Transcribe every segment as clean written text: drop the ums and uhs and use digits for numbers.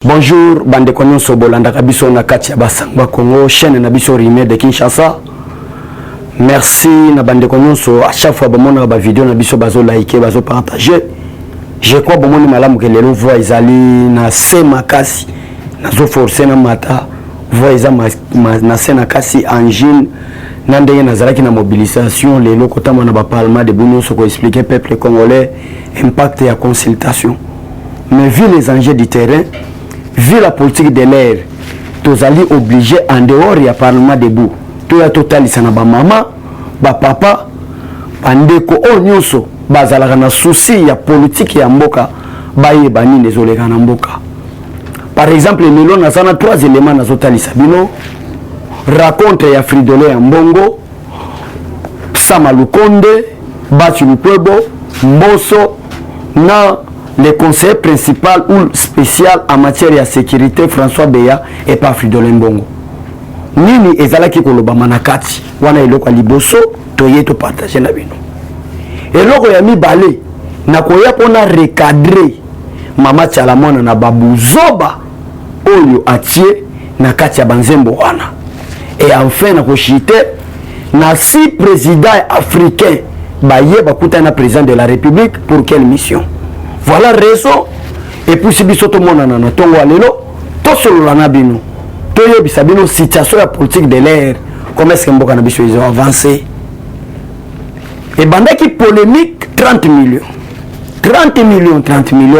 Bonjour, bande konyoso bolanda kabiso na kati ya basangwa Congo, chaîne na biso Rime de Kinshasa. Merci na bande konyoso à chaque fois bomona ba vidéo na biso bazo liker, bazo partager. Je crois bomoni malamu ke lelo voix izali na sema kasi. Nazo forcer na mata voix iza na sena kasi angine na ndenge nazalaki na mobilisation lelo kotama na ba parlement de Bunyo soko expliquer peuple congolais impact ya consultation. Mais vu les enjeux du terrain, vu la politique de l'air, tous allés obligés en dehors du Parlement debout. Tout la total, ça n'a pas maman, ba papa, bandeko onyoso, bazalaka na souci ya politique ya mboka, baye bani désolé kana mboka. Par exemple, Melo na sana 3 éléments na zotali sabino, raconte ya Fridolin ya Mbongo, Sama Lukonde, Batu Lukwebo, Mboso, na le conseiller principal ou spécial en matière de sécurité François Beya et pas Fridolin Mbongo. Nini ezalaki koloba manakati wana eloko liboso toye to partager na bino. Eloko ya mibale na koya pona recadrer mama Tchalamona na babu zoba oyo atie na kati ya banzembo wana. Et enfin na koshite na si président africain baye bakuta na président de la République pour quelle mission? Voilà raison. Et puis si biso to monana na tongo alelo to solo la nabino to yebisa bino situation ya politique de l'air comment est-ce que mboka na biso ils ont avancé. Et bandaki polémique 30 millions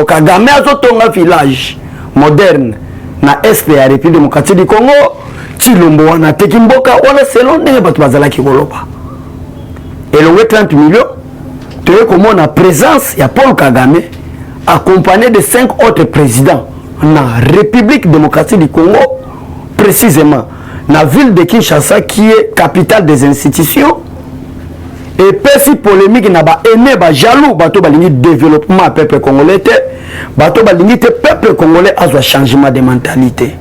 Kagame azotonga village moderne na SP ya République démocratique du Congo Chilombo wana teki mboka wana selon ndenge bato bazalaki koloba elonge 30 millions toye komona présence ya Paul Kagame accompagné de 5 autres présidents na République démocratique du Congo, précisément na ville de Kinshasa qui est capitale des institutions. Et pesi polémique na ba aimé ba jaloux bato balingi développement peuple congolais bato balingi te peuple congolais a changement de mentalité.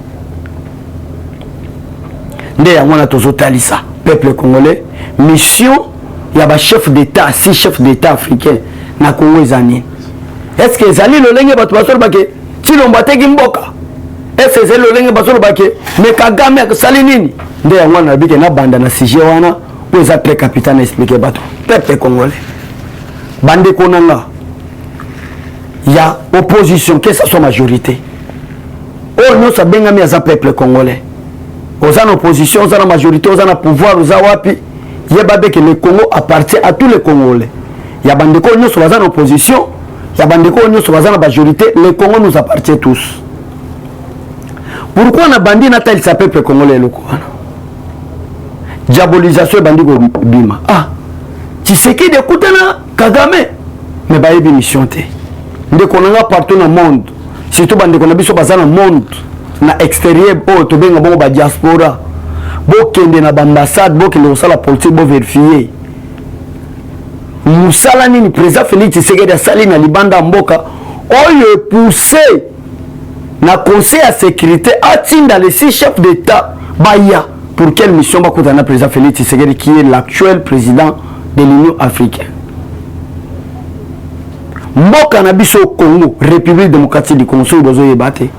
Nde ya mwana tozotalisa peuple congolais mission ya ba chef d'état 6 chefs d'état africains na Congo ezani. Est-ce que Zali Lolenge Batouasol Bake, Chilomba Tegi Mboka? Est-ce que Zali Lolenge Batouasol Bake, mais Kagame Salinini? De Yawana Bike na banda na Sijewana, pour les après capitaine expliquer Batou. Peuple congolais. Bande Konanga. Il y a opposition, que ce soit majorité. Oh non, ça bien mis à peuple congolais. Aux en opposition, aux en majorité, aux en pouvoir, aux awapi. Il y a que le Congo appartient à tous les Congolais. Il y a bande Konyo sur en opposition. Il y a bandeko nous sur la majorité, le Congo nous appartient tous. Pourquoi on a bandit natal sa peuple congolais le Congo? Diabolisation bandiko bima. Ah, tu sais qui d'écouter na Kagame, mais ba yebi mission te. Ndeko nanga partout dans le monde, surtout bandeko na biso bazana monde na extérieur po to benga bongo ba diaspora. Bo kende na ambassade, bo kende osala politique bo vérifier. Moussala nini président Félix Tshisekedi asali na libanda mboka oyo poussé na conseil à sécurité atinda les 6 chefs d'état baya pour quelle mission ba kutana président Félix Tshisekedi qui est l'actuel président de l'Union africaine. Mboka na biso Congo République démocratique du Congo so bozo yebate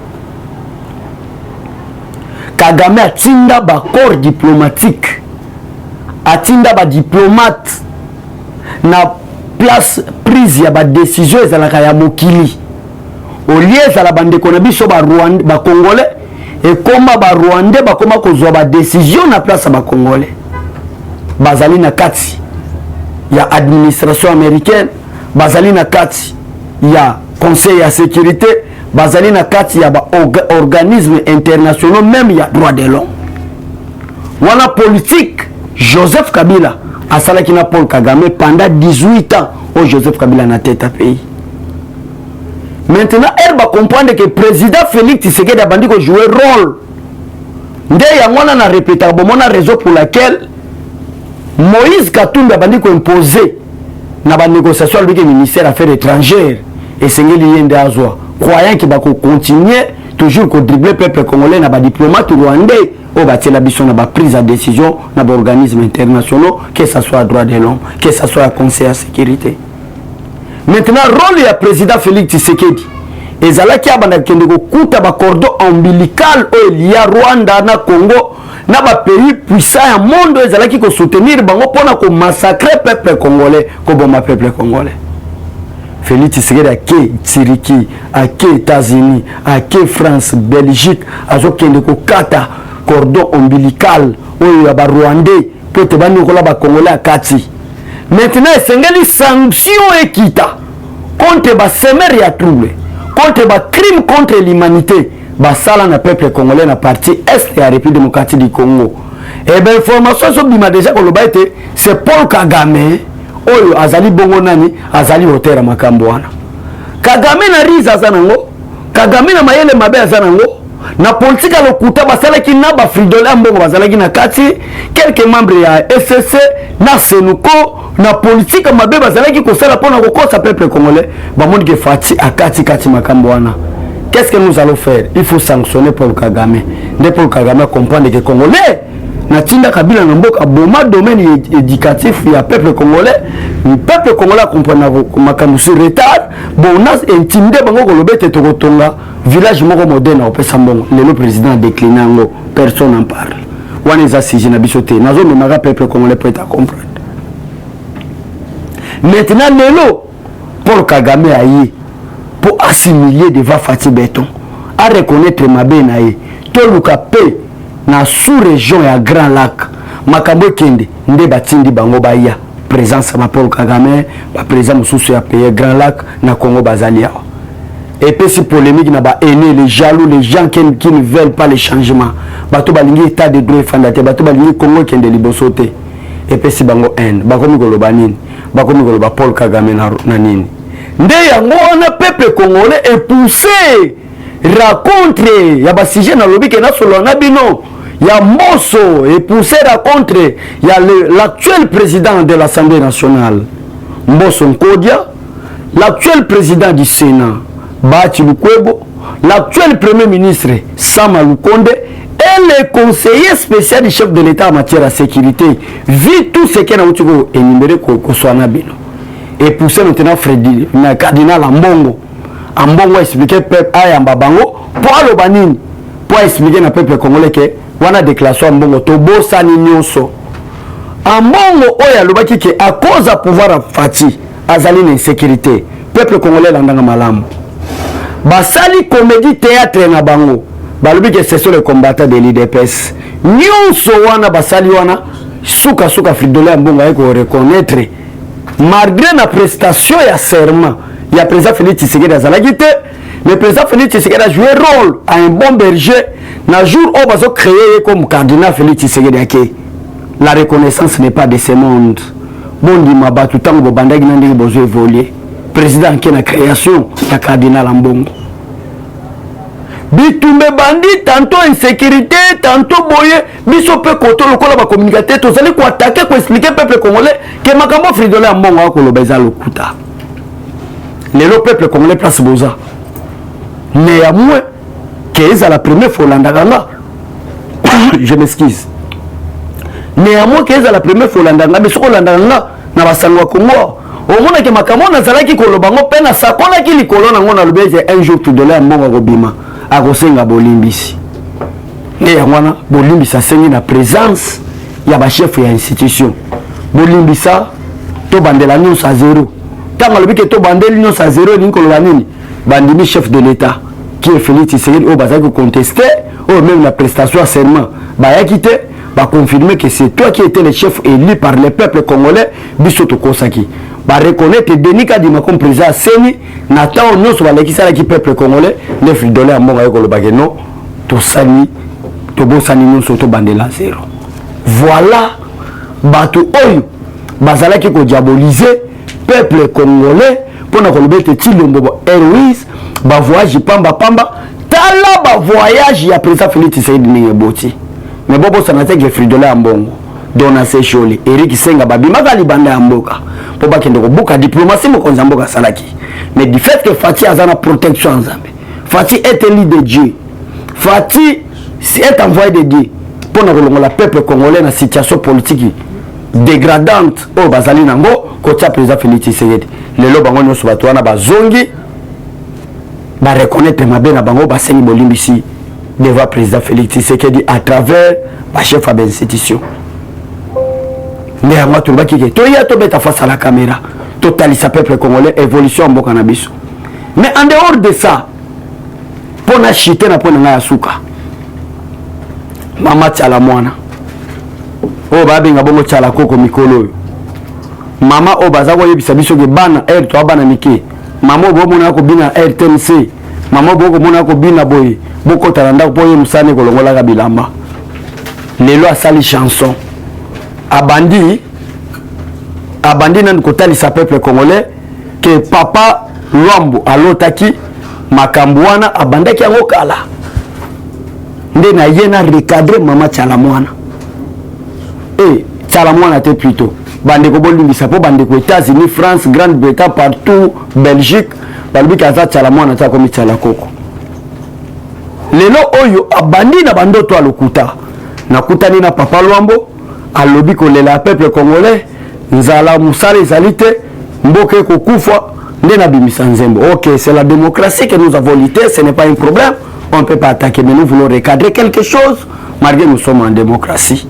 Kagame atinda ba corps diplomatique atinda ba diplomate na place prise ya ba décision ezalaka ya mokili au lieu za la bande ko na biso ba Rwanda ba congolais et koma ba Rwandais ba koma kozwa ba décision na place ba congolais bazali na kati ya administration américaine bazali na kati ya conseil ya sécurité bazali na kati ya ba organisme internationaux même ya droit de l'homme wana politique Joseph Kabila asalaki na Paul Kagame pendant 18 ans au Joseph Kabila na tête à pays. Maintenant, elle va comprendre que le président Félix Tshisekedi a bandi ko jouer rôle. Nde yangona na répéter bomona raison pour laquelle Moïse Katumbi a bandi ko imposer na ba négociation avec le ministère des Affaires étrangères et sengeli yende azwa croyant qu'il va continuer toujours ko dribbler peuple congolais na ba diplomate rwandais au bâti la biso na ba prise de décision na ba organismes internationaux que ça soit droit de l'homme que ça soit conseil à sécurité. Maintenant rôle du président Félix Tshisekedi ezalaki abanda kende kokuta ba cordon ombilical o liya Rwanda na Congo na ba pays puissant ya monde ezalaki ko soutenir bango pona ko massacrer peuple congolais ko boma peuple congolais. Félix Tshisekedi ake Tsiriki, ake États-Unis, ake France, Belgique, azokende ko kata cordon ombilical oyo ya ba Rwandais po te bani ko la ba congolais akati. Maintenant esengeli sanction ekita contre ba semer ya trouble, contre ba crime contre l'humanité, ba sala na peuple congolais na partie est ya République démocratique du Congo. Et ben information so bima déjà ko loba été c'est Paul Kagame oyo azali bongo nani azali hotera makambo wana. Kagame na riza zanango, Kagame na mayele mabe zanango. Na politique à l'okuta basala ki na ba fridolé mbongo basala ki na kati quelques membres ya SSC na Senuko na politique mabe basala ki kosala pona kokosa peuple congolais ba monde ke fati akati kati makambo wana. Qu'est-ce que nous allons faire? Il faut sanctionner Paul Kagame. Ne Paul Kagame comprendre que congolais na tinda kabila na mboka boma domaine éducatif ya peuple congolais. Le peuple congolais comprendre makambo sur retard bon nas intimidé bango ko lobete to kotonga village moko moderne au pesa mbongo le président décliné ngo personne en parle wana eza siji na bisote nazo memaka peuple congolais peut être comprendre. Maintenant lelo Paul Kagame aye pour assimiler devant Fati Béton à reconnaître mabe na ye to luka pe na sous-région ya Grand Lac makambo kende nde batindi bango baya présence ma Paul Kagame ba président mususu ya pays Grand Lac na Congo Bazalia. Et puis si polémique n'a pas aîné les jaloux, les gens qui ne veulent pas les changements. Bato balingi état de droit fondate, bato balingi Congo qui est de libosoté. Et puis si bango haine, bakomi koloba nini, bakomi koloba Paul Kagame na nini. Nde yango wana peuple congolais est poussé raconter ya ba sujet na lobi ke na solo na bino ya Mbosso est poussé raconter ya l'actuel président de l'Assemblée nationale Mbosso Nkodia, l'actuel président du Sénat Bati Lukwebo, l'actuel premier ministre Sama Lukonde et le conseiller spécial du chef de l'État en matière de sécurité, vu tout ce qu'il y a énuméré qu'on soit nabino. Et pour ça, maintenant, Freddy, le cardinal Ambongo a expliqué peuple Ayamba Bango pour expliquer au peuple congolais que on a déclaration Ambongo, Tobo Sani Nyonso. Ambongo Oya Lubaki que à cause de pouvoir Fati, Azali l'insécurité, peuple congolais l'andanga malamu. Basali comédie théâtre na bango balobi que ce sont les combattants de l'IDPS nyonso wana basali wana suka fridolé mbongo ayeko reconnaître malgré la prestation ya serment ya président Félix Tshisekedi azalaki te le président Félix Tshisekedi a joué rôle à un bon berger na jour où bazo créé comme cardinal Félix Tshisekedi ake la reconnaissance n'est pas de ce monde bondi mabatu tango bobandaki na ndenge bozo évoluer président qui na création ya cardinal Ambongo bitumbe bandit tantôt insécurité tantôt boye biso pe koto lokola ba communicateur tozali ko attaquer ko expliquer peuple congolais que makambo fridolé Ambongo akoloba eza lokuta lelo peuple congolais place boza néanmoins que eza la première fois landanga je m'excuse néanmoins que eza la première fois landanga biso landanga na basangwa Congo au monde que makambo nazalaki kolobango pe na sakola ki likolo nango na lobeze un jour tout de la mbongo kobima akosenga bolimbisi ne yangwana bolimbisa sengi na présence ya ba chef ya institution bolimbisa to bandela nyonso à zéro tanga lobi ke to bandeli nyonso à zéro ni koloba nini bandimi chef de l'état qui est Félix Tshisekedi au bazaki contester ou même la prestation à serment ba yakite ba confirmer que c'est toi qui étais le chef élu par le peuple congolais biso to kosaki ba reconnaître Denis Kadima comme président Seni Nathan non sur la qui peuple congolais les fridolé à monga ko lobake non to sani to bo sani non soto bandela zéro voilà batu oyo bazala ki ko diaboliser peuple congolais pour na ko lobete Tilombo Airways ba voyage pamba tala ba voyage ya président Félix Tshisekedi ni boti mais bobo sanate ke fridolé à mbongo Dona Secholi Eric Senga babima ka libanda ya mboka po bakende ko buka diplomatie mokonza mboka salaki mais du fait que Fati azana protection nzambe Fati est élu de Dieu Fati est envoyé de Dieu pour na la peuple congolais na situation politique dégradante au bazali nango kotia président Félix Tshisekedi lelo bango nyoso bato wana bazongi ba reconnaître mabe na bango ba sengi bolimbisi devant président Félix Tshisekedi à travers ba chef à l'institution. Mais à moi tout ba kike to ya to beta face à la caméra totalisa peuple congolais évolution mboka na biso. Mais en dehors de ça pour na chiter na pona nga suka mama tala mwana o ba benga bongo tala koko mikolo mama o baza ko yebisa biso ke bana to bana mike mama o bomona ko bina RTNC mama o bomona ko bina boy boko talanda ko ye musane ko longola ka bilamba lelo asali chanson abandi nan ko talisa peuple congolais que papa Luambo alotaki makambo wana abandaki yango kala nde na ye na recadrer mama tala mwana tala mwana te plutôt bande ko bolimbisa po bande ko États-Unis France Grande-Bretagne partout Belgique balobi kaza tala mwana ta komi tala koko lelo oyo abandi na bandoto alokuta nakutani na papa Luambo alobi kolela peuple congolais nzala musala ezali te mboka kokufa nde na bimisa nzembo. Ok, c'est la démocratie que nous avons lutté, ce n'est pas un problème, on ne peut pas attaquer, mais nous voulons recadrer quelque chose malgré que nous sommes en démocratie.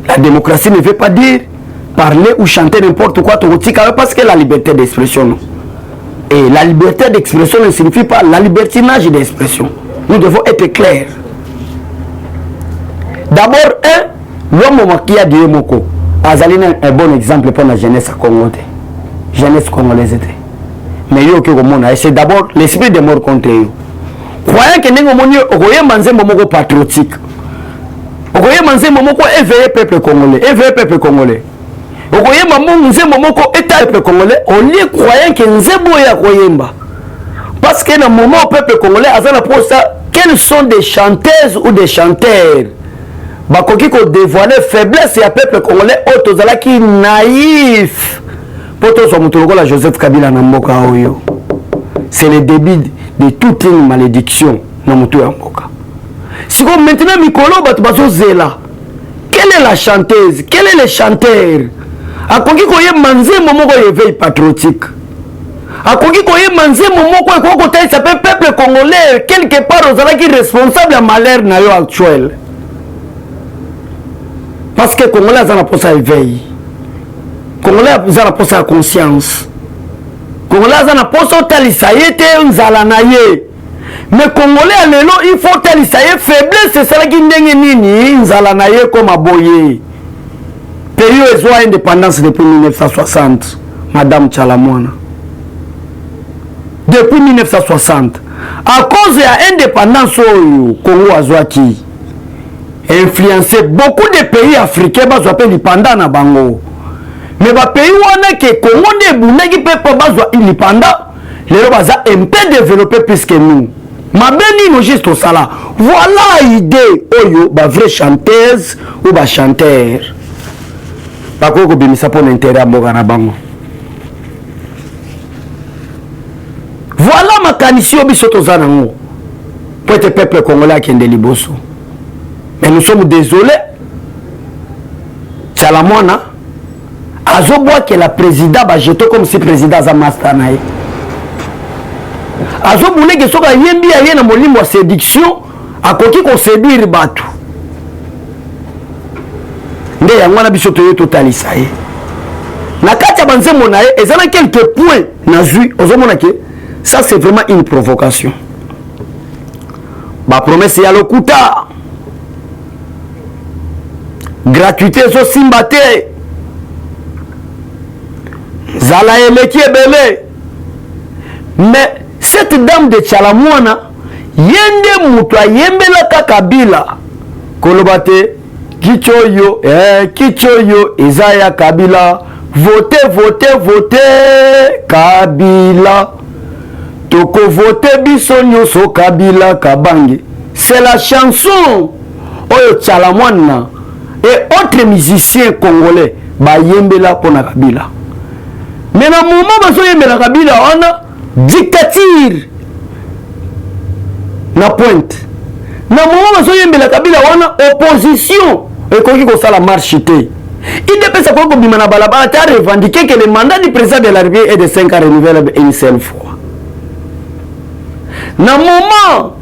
La démocratie ne veut pas dire parler ou chanter n'importe quoi parce que la liberté d'expression non. Et la liberté d'expression ne signifie pas la libertinage d'expression. Nous devons être clairs. D'abord, l'homme qui a dit Moko, Azaline est un bon exemple pour la jeunesse congolaise. Jeunesse congolaise était. Mais c'est d'abord l'esprit de mort contre eux. Croyant que nous avons manzé momoko patriotique. Nous avons manzé momoko éveillé peuple congolais. Éveillé peuple congolais. Nous avons manzé momoko état peuple congolais. On lieu croyant que nous avons koyemba. Parce que dans le moment où peuple congolais a pour ça, quelles sont des chanteuses ou des chanteurs bakoki ko dévoiler faiblesse et peuple congolais autozala qui naïf. La Joseph Kabila na mboka oyo. C'est le début de toute une malédiction na mutu ya mboka. Si comme maintenant mikolo batu bazo zela. Quelle est la chanteuse? Quel est le chanteur? Akoki koye manze momoko éveil patriotique. Akoki koye manze momoko ekoko taille s'appelle peuple congolais quelque part ozala qui responsable à malheur na yo actuel. Parce que congolais azana posa éveil. Congolais azana posa la conscience. Congolais azana posa talisa yete nzala na ye. Mais Congolais alelo il faut talisa ye faiblesse c'est ça qui ndenge nini nzala na ye comme aboye. Pays ezwa indépendance depuis 1960 Madame Chalamwana. Depuis 1960 à cause de l'indépendance oyo Congo azwaki influencé beaucoup de pays africains bazwa pe lipanda na bango. Mais ba pays wana ke Congo ne bunaki pe pa bazwa lipanda lelo baza un peu développé plus que nous. Ma beni no juste au sala. Voilà l'idée oyo ba vraie chanteuse ou ba chanteur. Ba ko bimisa pour l'intérêt mboka na bango. Voilà ma canissio bisoto zanango. Pour être peuple congolais qui est liboso. Mais nous sommes désolés. Chalamwana azoboa que la président va jeter comme si président za master nae. Azoboule que soka yembi aye na molimo wa séduction akoki ko séduire batu. Nde yangwana bisoto yo totalisa ye. Na kati ya banzembo na ye ezana quelques points na zui ozomona ke ça c'est vraiment une provocation. Ba promesse ya lokuta. Gratuité so simbate. Zala eleki ebele. Mais cette dame de Chalamwana yende mutu ayembela Kabila kolobate kichoyo kichoyo Isaiah Kabila votez votez votez Kabila toko voter biso nyoso Kabila kabange. C'est la chanson oyo Chalamwana et autres musiciens congolais ba yembela pona Kabila. Mais dans le moment où yembela Kabila on a dictature na pointe. Dans le moment où yembela Kabila on a opposition et qu'on dit ça la marche té. Il ne peut pas qu'on bimana balabala ta revendiquer que le mandat du président de la République est de 5 ans renouvelable une seule fois. na moment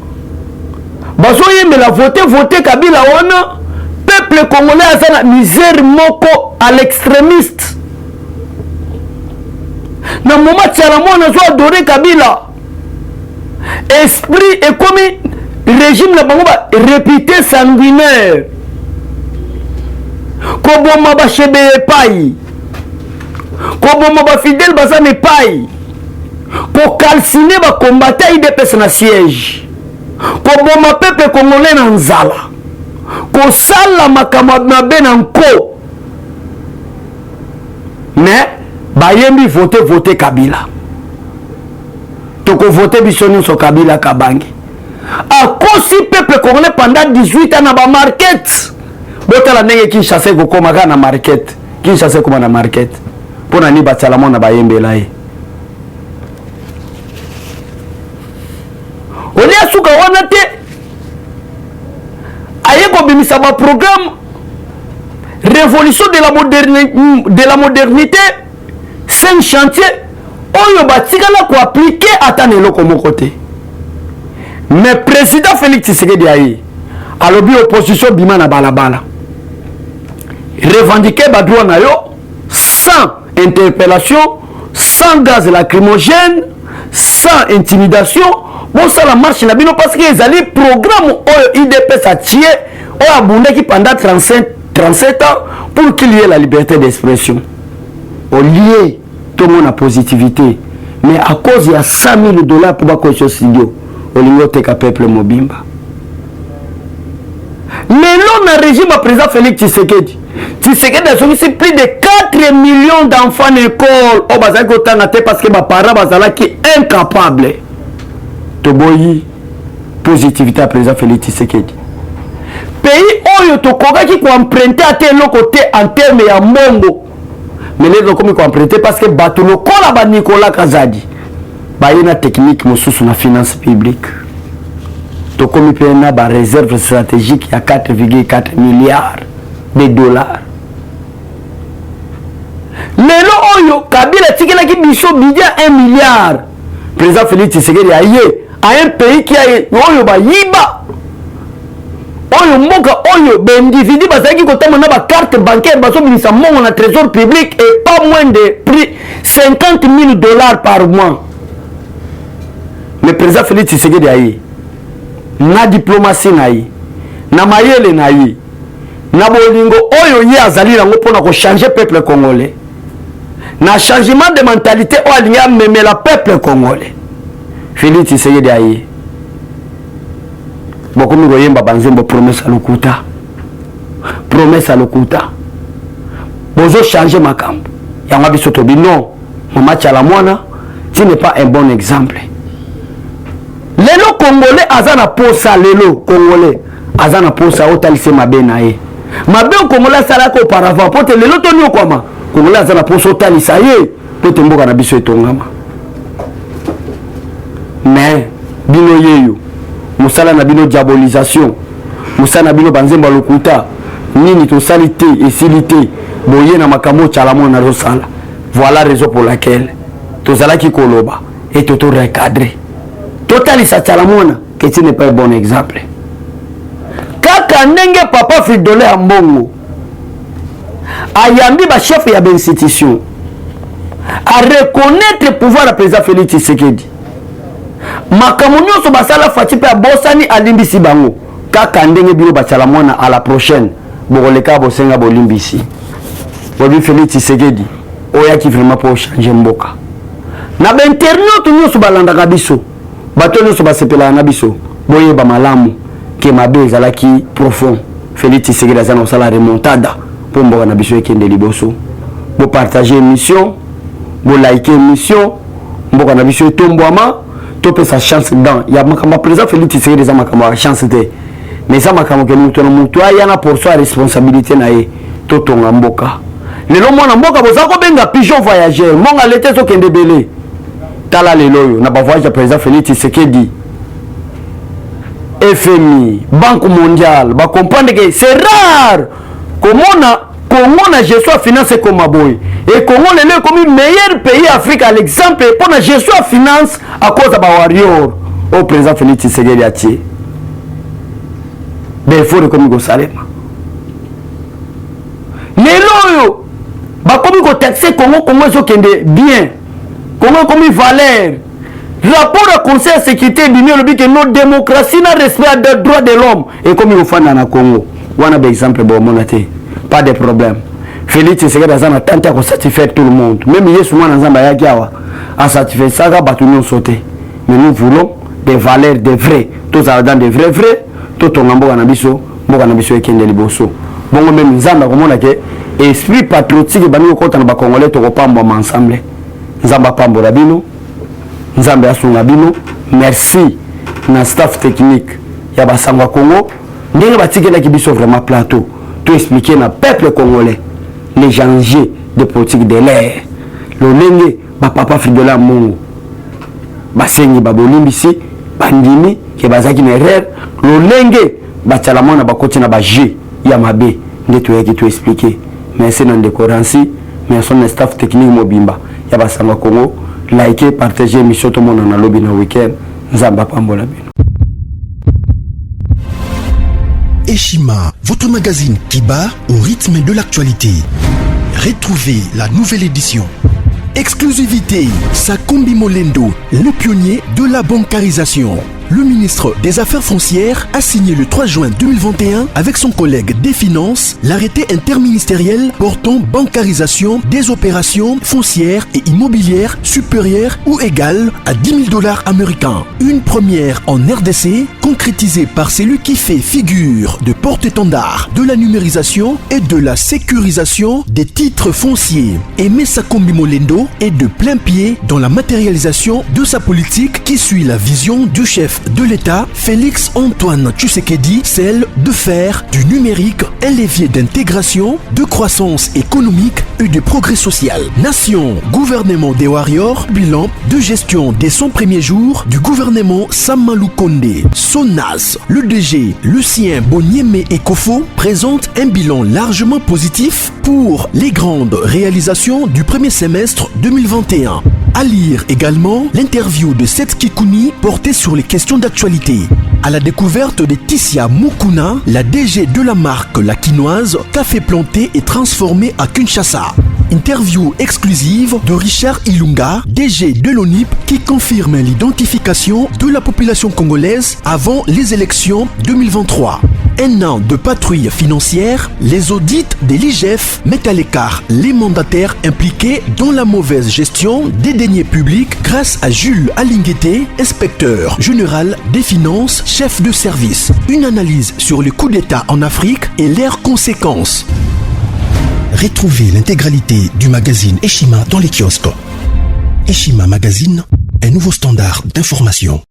bazoyembela voter Kabila wana peuple congolais aza na misère moko à l'extrémiste. Na moment Tchalamwana zo adorer Kabila, esprit et comme régime na bango ba réputé sanguinaire, koboma ba chebe epai, koboma ba fidèle baza epai, ko calciner ba combattant IDPS na siège, koboma peuple congolais na nzala, ko sala makambo mabe na nko. Mais bayembi voter Kabila. Toko voter bisoni so Kabila Kabangi. A cause si peuple congolais pendant 18 ans na ba market. Botala ndenge Kinshasa ko komaka na market. Kinshasa ko na market. Pona ni Tchalamwana na bayembe la ye. Oli asuka wana te. Aye ko bimisa ba programme révolution de la modernité. 5 chantiers oyo batikala ko appliquer atane loko moko te. Mais président Félix Tshisekedi ayi alobi opposition bima na balabala revendiquer ba droit na yo sans interpellation, sans gaz lacrymogène, sans intimidation. Bon ça la marche na bino parce que ezali programme oyo IDPS a tié oyo abundaki pendant 37 ans pour qu'il y ait la liberté d'expression. Au lieu tout le monde a positivité, mais à cause il y a $100,000 pour bakoy studio au lieu de peuple mobimba. Mais là le régime à président Félix Tshisekedi a sorti plus de 4 millions d'enfants d'école au bazaki otangate parce que mes parents bazalaki incapables. Toboyi positivité à président Félix Tshisekedi. Pays oyo tokokaki ko emprunter à tel côté en termes ya mbongo. Mais les gens comme emprunter parce que bato lokola ba Nicolas Kazadi ba yena technique mosusu na finance publique. To komi pena ba réserve stratégique ya 4,4 milliards de dollars. Lelo oyo Kabila tikela ki biso budget 1 milliard. Président Félix Tshisekedi aye à un pays qui a oyo ba yiba. Oyo mboka oyo bendividu bazaki kotama na ba carte bancaire baso binisa mongo na trésor public et pas moins de prix $50,000 par mois. Le président Félix Tshisekedi ayi na diplomatie na yi na mayele na yi na bolingo oyo ye azali nango pona ko changer peuple congolais na changement de mentalité o alinga memela peuple congolais. Félix Tshisekedi ayi bokomi koyemba banzembo promesse à lokuta, promesse à lokuta bozo changer makambo yango biso tobi non mama Tchalamwana tu n'es pas un bon exemple. Lelo congolais azana posa lelo congolais azana posa otalise mabe na ye mabe congolais sala ko auparavant pote lelo toni okoma congolais azana posa otalisa ye pote mboka na biso etongama. Mais bino yeyo musala na bino diabolisation musala na bino banzemba lokuta nini to salité et silité boye na makamo Tchalamwana na sala. Voilà raison pour laquelle tozala ki koloba et to recadrer totalisa Tchalamwana que tu n'es pas un bon exemple. Kaka ndenge papa Fridolin Ambongo ayambi ba chef ya institution à reconnaître le pouvoir du président Félix Tshisekedi. Makambo nyonso basala fati pe bosani alimbisi bango kaka ndenge bino ba Tchalamwana à la prochaine bokoleka bosenga bolimbisi bobi Félix Tshisekedi oya ki vraiment pour changer mboka na ba internet nyonso balandaka biso bato nyonso basepela na biso boyeba malamu ke mabe ezalaki profond. Félix Tshisekedi azana osala remontada pour mboka na biso ekende liboso bo partager émission bo liker émission mboka na biso etombwama topé sa chance dans ya makambo président Félix Tshisekedi za makambo ya chance te mais za makambo ke mutu na mutu ayana pour soi responsabilité na ye totonga mboka lelo mwana mboka bozako benga pigeon voyageur monga lete so kende belé tala lelo yo na ba voyage ya président Félix Tshisekedi FMI Banque mondiale ba comprendre que c'est rare comment Congo na gestion finance comme boy et Congo le comme meilleur pays Afrique à l'exemple pour la gestion finance à cause de warrior au président Félix Tshisekedi Atie défaut de comme Salema lelo bakomi ko taxer Congo ezokende bien Congo comme valeur rapport au conseil de sécurité du Union que notre démocratie n'a respect des droits de l'homme et comme il faut dans Congo on a des exemples bon monaté pas de problème Félix Tshisekedi a tenté de satisfaire tout le monde même Yesu mwana nzamba ya kiawa a satisfait ça ga batunion sauter mais nous voulons des valeurs de vrais tous dans des vrais tout on mboka na biso ekende liboso bongo même nzamba komona ke esprit patriotique bani ko kota na ba congolais to ko pamba ensemble nzamba pambola bino nzambe asunga bino merci na staff technique ya basangwa Congo ndenge batikela ki biso vraiment plateau to expliquer na peuple congolais les enjeux de politique de l'air lolenge ba papa Fidela Mungu basengi babolimbisi bandimi ke bazaki na erreur lolenge batala mona bakoti na ba jeu ya mabe ndeto yaki to expliquer merci na décorancy merci na staff technique mobimba ya basangwa Congo likez, partagez émission tout le monde en a lobby dans le week-end. Nzamba pambola bino. Eshima, votre magazine qui bat au rythme de l'actualité. Retrouvez la nouvelle édition. Exclusivité, Sakombi Molendo, le pionnier de la bancarisation. Le ministre des Affaires foncières a signé le 3 juin 2021 avec son collègue des Finances l'arrêté interministériel portant bancarisation des opérations foncières et immobilières supérieures ou égales à $10 000 américains. Une première en RDC concrétisée par celui qui fait figure de porte-étendard de la numérisation et de la sécurisation des titres fonciers. Aimé Sakombi Molendo est de plein pied dans la matérialisation de sa politique qui suit la vision du chef de l'État, Félix Antoine Tshisekedi, celle de faire du numérique un levier d'intégration, de croissance économique et de progrès social. Nation, gouvernement des warriors, bilan de gestion des 100 premiers jours du gouvernement Samalou Kondé. SONAS, le DG Lucien Boniemé Ekofo présente un bilan largement positif pour les grandes réalisations du premier semestre 2021. À lire également l'interview de Seth Kikouni portée sur les questions d'actualité. À la découverte de Tissia Mukuna, la DG de la marque La Quinoise, café planté et transformé à Kinshasa. Interview exclusive de Richard Ilunga, DG de l'ONIP, qui confirme l'identification de la population congolaise avant les élections 2023. Un an de patrouille financière, les audits de l'IGF mettent à l'écart les mandataires impliqués dans la mauvaise gestion des deniers publics grâce à Jules Alinguete, inspecteur général des finances, chef de service. Une analyse sur les coups d'État en Afrique et leurs conséquences. Retrouvez l'intégralité du magazine Eshima dans les kiosques. Eshima Magazine, un nouveau standard d'information.